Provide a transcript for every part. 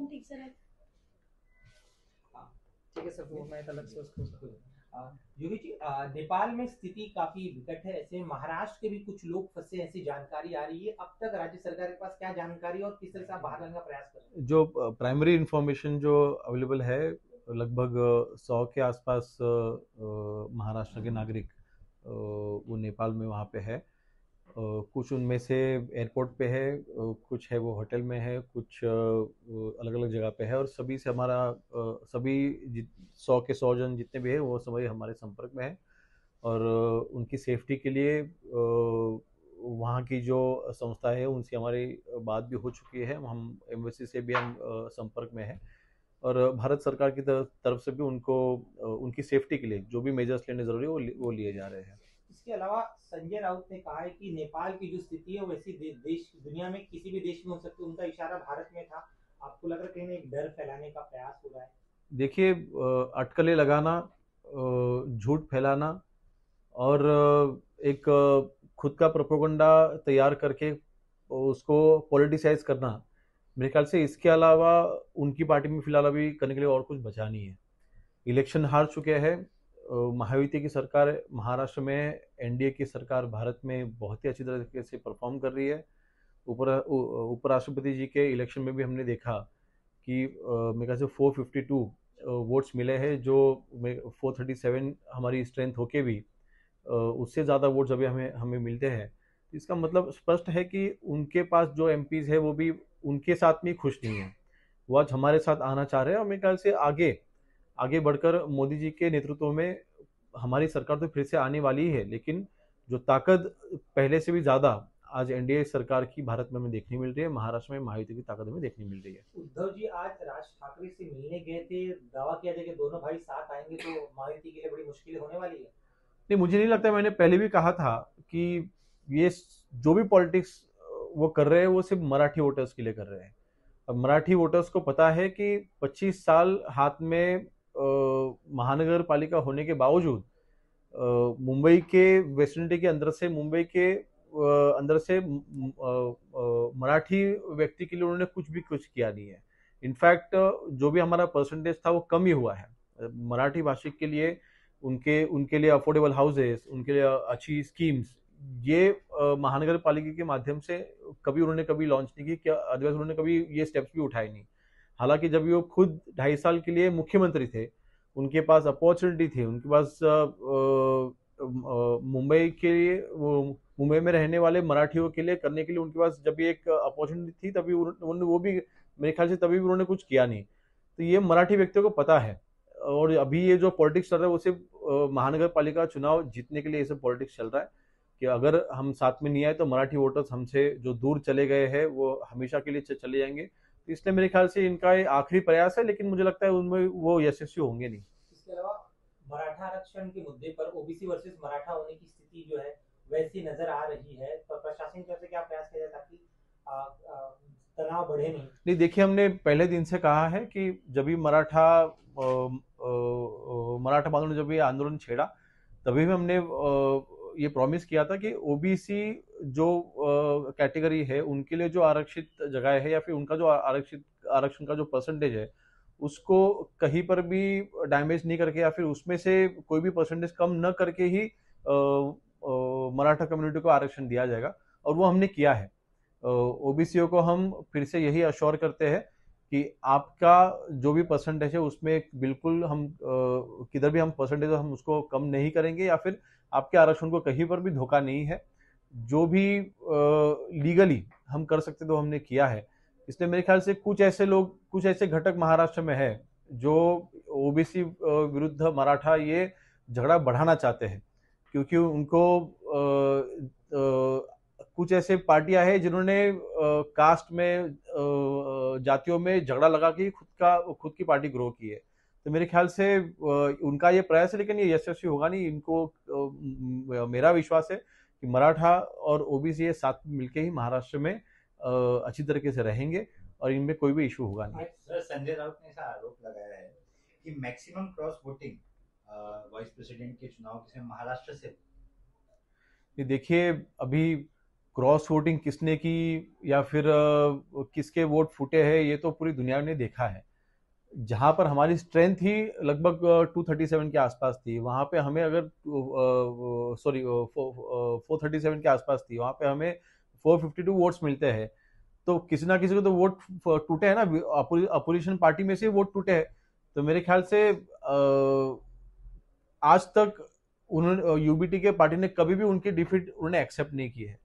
Form ठीक से रहे। हाँ, ठीक है सर, वो मैं अलग से उसको योगी जी, नेपाल में स्थिति काफी विकट है। ऐसे महाराष्ट्र के भी कुछ लोग फंसे, ऐसी जानकारी आ रही है। अब तक राज्य सरकार के पास क्या जानकारी और किस तरह से आप बाहर लाने का प्रयास कर रहे हैं? जो प्राइमरी इंफॉर्मेशन जो अवेलेबल है, लगभग 100 के आसपास महाराष्ट्र के नागरिक वो नेपाल में वहाँ पे है। कुछ उनमें से एयरपोर्ट पे है, कुछ है वो होटल में है, कुछ अलग अलग जगह पे है, और सभी से हमारा सभी 100 के 100 जन जितने भी है वो सभी हमारे संपर्क में है। और उनकी सेफ्टी के लिए वहाँ की जो संस्था है उनसे हमारी बात भी हो चुकी है। हम एम्बेसी से भी हम संपर्क में हैं, और भारत सरकार की तरफ से भी उनको उनकी सेफ्टी के लिए जो भी मेजर्स लेने जरूरी है वो लिए जा रहे हैं। इसके अलावा संजय राउत ने कहा है कि नेपाल की जो स्थिति है वैसी देश दुनिया में किसी भी देश में हो सकती है। उनका इशारा भारत में था। आपको लग रहा है कहीं ना एक डर फैलाने का प्रयास हो रहा है? देखिए, अटकलें लगाना, झूठ फैलाना, और एक खुद का प्रोपेगेंडा तैयार करके उसको पॉलिटिसाइज करना, मेरे ख्याल से इसके अलावा उनकी पार्टी में फिलहाल अभी करने के लिए और कुछ बचा नहीं है। इलेक्शन हार चुके हैं। महायुति की सरकार महाराष्ट्र में, एनडीए की सरकार भारत में बहुत ही अच्छी तरीके से परफॉर्म कर रही है। उपराष्ट्रपति जी के इलेक्शन में भी हमने देखा कि मेरे ख्याल से 452 वोट्स मिले हैं, जो 437 हमारी स्ट्रेंथ होके भी उससे ज़्यादा वोट्स अभी हमें हमें मिलते हैं। इसका मतलब स्पष्ट है कि उनके पास जो एमपीज है वो भी उनके साथ में खुश नहीं है। वो आज हमारे साथ आना चाह रहे हैं, और मेरे ख्याल से आगे आगे बढ़कर मोदी जी के नेतृत्व में हमारी सरकार तो फिर से आने वाली ही है, लेकिन जो ताकत पहले से भी ज़्यादा आज एनडीए सरकार की भारत में हमें देखने मिल रही है, महाराष्ट्र में महायुति की ताकत हमें देखने मिल रही है। उद्धव जी आज राज ठाकरे से मिलने गए थे। दावा किया था कि दोनों भाई साथ आएंगे तो महायुति के लिए बड़ी मुश्किलें होने वाली है। नहीं, मुझे नहीं लगता। मैंने पहले भी कहा था कि ये जो भी पॉलिटिक्स वो कर रहे हैं वो सिर्फ मराठी वोटर्स के लिए कर रहे हैं। अब मराठी वोटर्स को पता है कि 25 साल हाथ में महानगर पालिका होने के बावजूद मुंबई के वेस्टर्निटी के अंदर से, मुंबई के अंदर से मराठी व्यक्ति के लिए उन्होंने कुछ किया नहीं है। इनफैक्ट जो भी हमारा परसेंटेज था वो कम ही हुआ है मराठी भाषिक के लिए। उनके उनके लिए अफोर्डेबल हाउसेस, उनके लिए अच्छी स्कीम्स, ये महानगर पालिका के माध्यम से कभी उन्होंने कभी लॉन्च नहीं की, क्या अदरवाइज उन्होंने कभी ये स्टेप्स भी उठाए नहीं। हालांकि जब वो खुद 2.5 साल के लिए मुख्यमंत्री थे, उनके पास अपॉर्चुनिटी थी, उनके पास मुंबई के लिए, वो मुंबई में रहने वाले मराठियों के लिए करने के लिए उनके पास जब भी एक अपॉर्चुनिटी थी, तभी उन्होंने वो भी, मेरे ख्याल से तभी भी उन्होंने कुछ किया नहीं। तो ये मराठी व्यक्तियों को पता है। और अभी ये जो पॉलिटिक्स चल रहा है वो सिर्फ महानगर पालिका चुनाव जीतने के लिए ये सब पॉलिटिक्स चल रहा है, कि अगर हम साथ में नहीं आए तो मराठी वोटर्स हमसे जो दूर चले गए हैं वो हमेशा के लिए चले जाएंगे। तो इसलिए मेरे ख्याल से इनका ये आखिरी प्रयास है, लेकिन मुझे लगता है उनमें वो यशस्वी होंगे नहीं। इसके अलावा मराठा आरक्षण के मुद्दे पर ओबीसी वर्सेस मराठा होने की स्थिति जो है वैसी नजर आ रही है, तो प्रशासन की तरफ से क्या प्रयास किया जाए ताकि तनाव बढ़े नहीं? नहीं, देखिए, हमने पहले दिन से कहा है कि जब भी मराठा बांधव ने जब ये आंदोलन छेड़ा, तभी भी हमने ये प्रॉमिस किया था कि ओबीसी जो कैटेगरी है उनके लिए जो आरक्षित जगह है, या फिर उनका जो आरक्षण का जो परसेंटेज है, उसको कहीं पर भी डैमेज नहीं करके, या फिर उसमें से कोई भी परसेंटेज कम न करके ही मराठा कम्युनिटी को आरक्षण दिया जाएगा। और वो हमने किया है। ओबीसीओ को हम फिर से यही अश्योर करते हैं कि आपका जो भी परसेंटेज है उसमें बिल्कुल हम किधर भी हम परसेंटेज हम उसको कम नहीं करेंगे, या फिर आपके आरक्षण को कहीं पर भी धोखा नहीं है। जो भी लीगली हम कर सकते तो हमने किया है। इसलिए मेरे ख्याल से कुछ ऐसे लोग, कुछ ऐसे घटक महाराष्ट्र में है जो ओबीसी विरुद्ध मराठा ये झगड़ा बढ़ाना चाहते हैं, क्योंकि उनको कुछ ऐसे पार्टियां हैं जिन्होंने कास्ट में, जातियों में झगड़ा लगा के खुद की पार्टी ग्रो की है। तो मेरे ख्याल से उनका ये प्रयास है, लेकिन ये यशस्वी होगा नहीं। इनको मेरा विश्वास है कि मराठा और ओबीसी साथ मिलके ही महाराष्ट्र में अच्छी तरीके से रहेंगे, और इनमें कोई भी इशू होगा नहीं। सर, संजय राउत ने ऐसा आरोप लगाया है कि maximum cross voting vice president के चुनाव से महाराष्ट्र से। ये देखिए, अभी क्रॉस वोटिंग किसने की या फिर किसके वोट फूटे हैं, ये तो पूरी दुनिया ने देखा है। जहां पर हमारी स्ट्रेंथ ही लगभग 237 के आसपास थी, वहां पे हमें अगर 437 के आसपास थी, वहां पे हमें 452 वोट्स मिलते हैं। तो किसी ना किसी को तो वोट टूटे हैं ना, अपोजिशन पार्टी में से वोट टूटे हैं। तो मेरे ख्याल से आज तक उन्होंने यूबीटी के पार्टी ने कभी भी उनकी डिफीट उन्होंने एक्सेप्ट नहीं की है,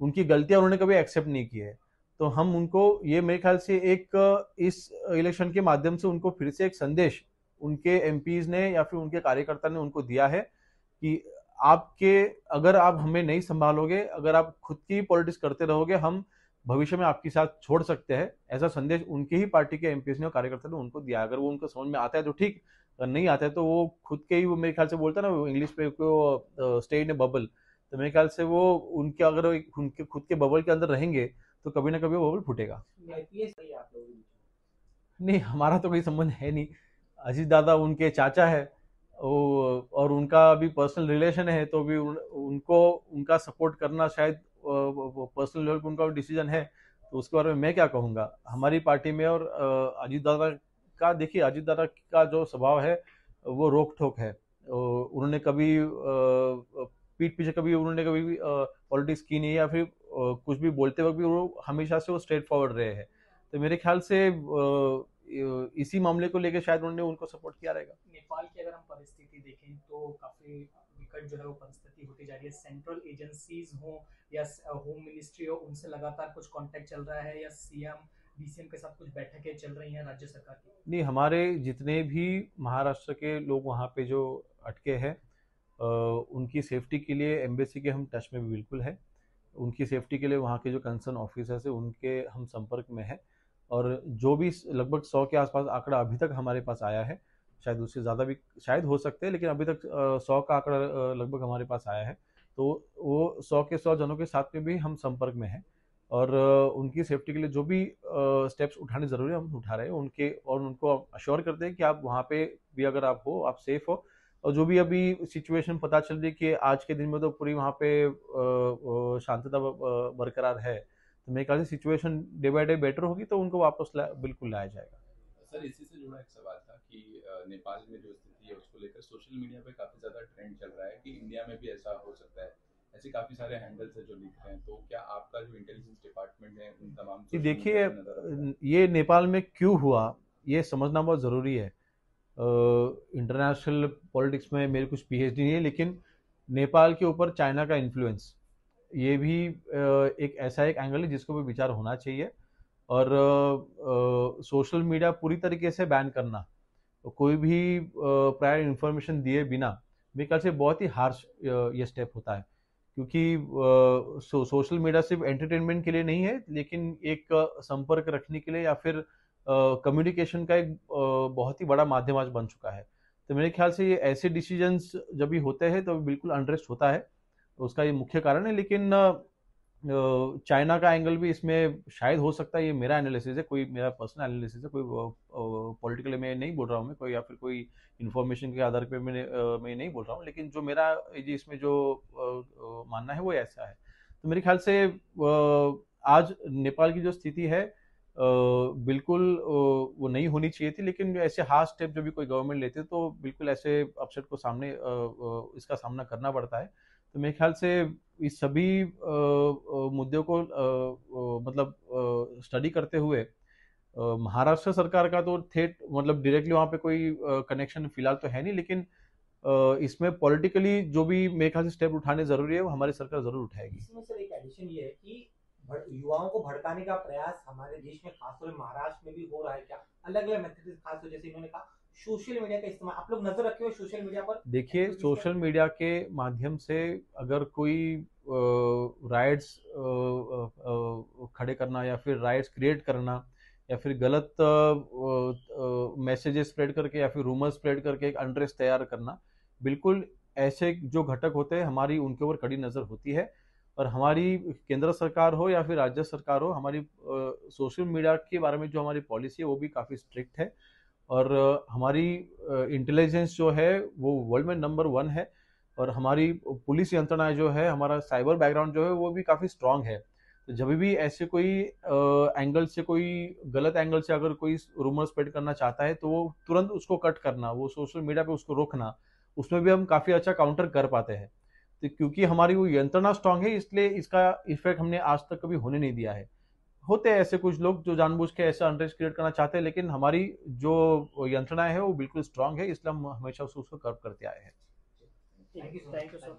उनकी गलतियां उन्होंने कभी एक्सेप्ट नहीं की है। तो हम उनको ये मेरे ख्याल से एक इस इलेक्शन के माध्यम से उनको फिर से एक संदेश उनके एमपीज ने या फिर उनके कार्यकर्ता ने उनको दिया है कि आपके अगर आप हमें नहीं संभालोगे, अगर आप खुद की पॉलिटिक्स करते रहोगे, हम भविष्य में आपके साथ छोड़ सकते हैं। ऐसा संदेश उनके ही पार्टी के एमपीज ने और कार्यकर्ता ने उनको दिया। अगर वो उनको समझ में आता है तो ठीक, अगर नहीं आता है तो वो खुद के ही, वो मेरे ख्याल से बोलता है ना इंग्लिश पे को स्टे इन ए बबल। तो मेरे ख्याल से वो उनके अगर उनके खुद के बबल के अंदर रहेंगे तो कभी ना कभी वो बबल फूटेगा। नहीं, हमारा तो कोई संबंध है नहीं। अजीत दादा उनके चाचा है, और उनका भी पर्सनल रिलेशन है, तो भी उनको उनका सपोर्ट करना शायद पर्सनल लेवल पर उनका डिसीजन है। तो उसके बारे में मैं क्या कहूँगा। हमारी पार्टी में और अजीत दादा का, देखिए अजीत दादा का जो स्वभाव है वो रोक ठोक है। उन्होंने कभी पीठ पीछे कभी उन्होंने कभी पॉलिटिक्स की नहीं, या फिर कुछ भी बोलते वक्त भी वो हमेशा से वो स्ट्रेट फॉरवर्ड रहे हैं। तो मेरे ख्याल से इसी मामले को लेकर शायद उन्होंने उनको सपोर्ट किया रहेगा। नेपाल की अगर हम परिस्थिति देखें तो काफी विकट जो है वो परिस्थिति होती जा रही है। सेंट्रल एजेंसीज हो या होम मिनिस्ट्री हो, उनसे लगातार कुछ कांटेक्ट चल रहा है, या सीएम डीसीएम के साथ कुछ बैठकें चल रही हैं राज्य सरकार की? नहीं, हमारे जितने भी महाराष्ट्र के लोग वहाँ पे जो अटके हैं, उनकी सेफ्टी के लिए एम्बेसी के हम टच में भी बिल्कुल है। उनकी सेफ्टी के लिए वहाँ के जो कंसर्न ऑफिसर्स है उनके हम संपर्क में है। और जो भी लगभग 100 के आसपास आंकड़ा अभी तक हमारे पास आया है, शायद उससे ज़्यादा भी शायद हो सकते हैं, लेकिन अभी तक 100 का आंकड़ा लगभग हमारे पास आया है। तो वो 100 के 100 जनों के साथ में भी हम संपर्क में हैं, और उनकी सेफ्टी के लिए जो भी स्टेप्स उठाने ज़रूरी है हम उठा रहे हैं उनके, और उनको अश्योर करते हैं कि आप वहाँ पे भी अगर आप हो, आप सेफ हो। और जो भी अभी सिचुएशन पता चल रही है कि आज के दिन में तो पूरी वहाँ पे शांतता बरकरार है, तो मेरे ख्याल से situation day by day better होगी, तो उनको वापस बिल्कुल लाया जाएगा। सर, इसी से जुड़ा एक सवाल था कि नेपाल में जो स्थिति है उसको लेकर सोशल मीडिया पे काफी ज्यादा ट्रेंड चल रहा है कि इंडिया में भी ऐसा हो सकता है। ऐसे काफी सारे हैंडल्स है जो लिख रहे हैं, तो क्या आपका जो इंटेलिजेंस डिपार्टमेंट है उन तमाम देखिए, ये नेपाल में क्यों हुआ ये समझना बहुत ज़रूरी है। इंटरनेशनल पॉलिटिक्स में मेरी कुछ पीएचडी नहीं है, लेकिन नेपाल के ऊपर चाइना का इन्फ्लुएंस, ये भी एक ऐसा एक एंगल है जिसको भी विचार होना चाहिए। और सोशल मीडिया पूरी तरीके से बैन करना, तो कोई भी प्रायर इन्फॉर्मेशन दिए बिना, मेरे ख्याल से बहुत ही हार्श ये स्टेप होता है। क्योंकि सोशल मीडिया सिर्फ एंटरटेनमेंट के लिए नहीं है, लेकिन एक संपर्क रखने के लिए या फिर कम्युनिकेशन का एक बहुत ही बड़ा माध्यम आज बन चुका है। तो मेरे ख्याल से ये ऐसे डिसीजंस जब भी होते हैं तो बिल्कुल अनरेस्ट होता है, तो उसका ये मुख्य कारण है। लेकिन चाइना का एंगल भी इसमें शायद हो सकता है, ये मेरा एनालिसिस है, कोई मेरा पर्सनल एनालिसिस है, कोई पॉलिटिकल में नहीं बोल रहा हूँ मैं, कोई या फिर कोई इन्फॉर्मेशन के आधार पे मैं नहीं बोल रहा हूँ, लेकिन जो मेरा इसमें जो मानना है वो ऐसा है। तो मेरे ख्याल से आज नेपाल की जो स्थिति है बिल्कुल वो नहीं होनी चाहिए थी, लेकिन ऐसे हार्ड स्टेप जो भी कोई गवर्नमेंट लेती है तो बिल्कुल ऐसे अपसेट को सामने इसका सामना करना पड़ता है। तो मेरे ख्याल से इस सभी मुद्दों को मतलब स्टडी करते हुए महाराष्ट्र सरकार का तो मतलब डायरेक्टली वहाँ पे कोई कनेक्शन फिलहाल तो है नहीं, लेकिन इसमें पॉलिटिकली जो भी मेरे ख्याल से स्टेप उठाने जरूरी है वो हमारी सरकार जरूर उठाएगी। इसमें सर एक एडिशन ये है कि युवाओं को भड़काने का प्रयास हमारे देश में खासतौर पर महाराष्ट्र में भी हो रहा है क्या? अलग अलग मेथड, खासतौर जैसे इन्होंने कहा सोशल मीडिया का इस्तेमाल, आप लोग नजर रखे हो सोशल मीडिया पर? देखिए, सोशल मीडिया के माध्यम से अगर कोई राइट्स खड़े करना या फिर राइट्स क्रिएट करना या फिर गलत मैसेजेस स्प्रेड करके या फिर रूमर स्प्रेड करके एक अनरेस्ट तैयार करना, बिल्कुल ऐसे जो घटक होते हैं हमारी उनके ऊपर कड़ी नज़र होती है। और हमारी केंद्र सरकार हो या फिर राज्य सरकार हो, हमारी सोशल मीडिया के बारे में जो हमारी पॉलिसी है वो भी काफ़ी स्ट्रिक्ट है। और हमारी इंटेलिजेंस जो है वो वर्ल्ड में नंबर 1 है। और हमारी पुलिस यंत्रणा जो है, हमारा साइबर बैकग्राउंड जो है वो भी काफ़ी स्ट्रांग है। तो जब भी ऐसे कोई एंगल से, कोई गलत एंगल से अगर कोई रूमर स्प्रेड करना चाहता है तो वो तुरंत उसको कट करना, वो सोशल मीडिया पे उसको रोकना, उसमें भी हम काफ़ी अच्छा काउंटर कर पाते हैं। तो क्योंकि हमारी वो यंत्रणा स्ट्रांग है, इसलिए इसका इफेक्ट हमने आज तक कभी होने नहीं दिया है। होते हैं ऐसे कुछ लोग जो जानबूझ के ऐसा अनरेस्ट क्रिएट करना चाहते हैं, लेकिन हमारी जो यंत्रणा है वो बिल्कुल स्ट्रांग है, इसलिए हम हमेशा उसको कर्व करते आए हैं। Thank you sir.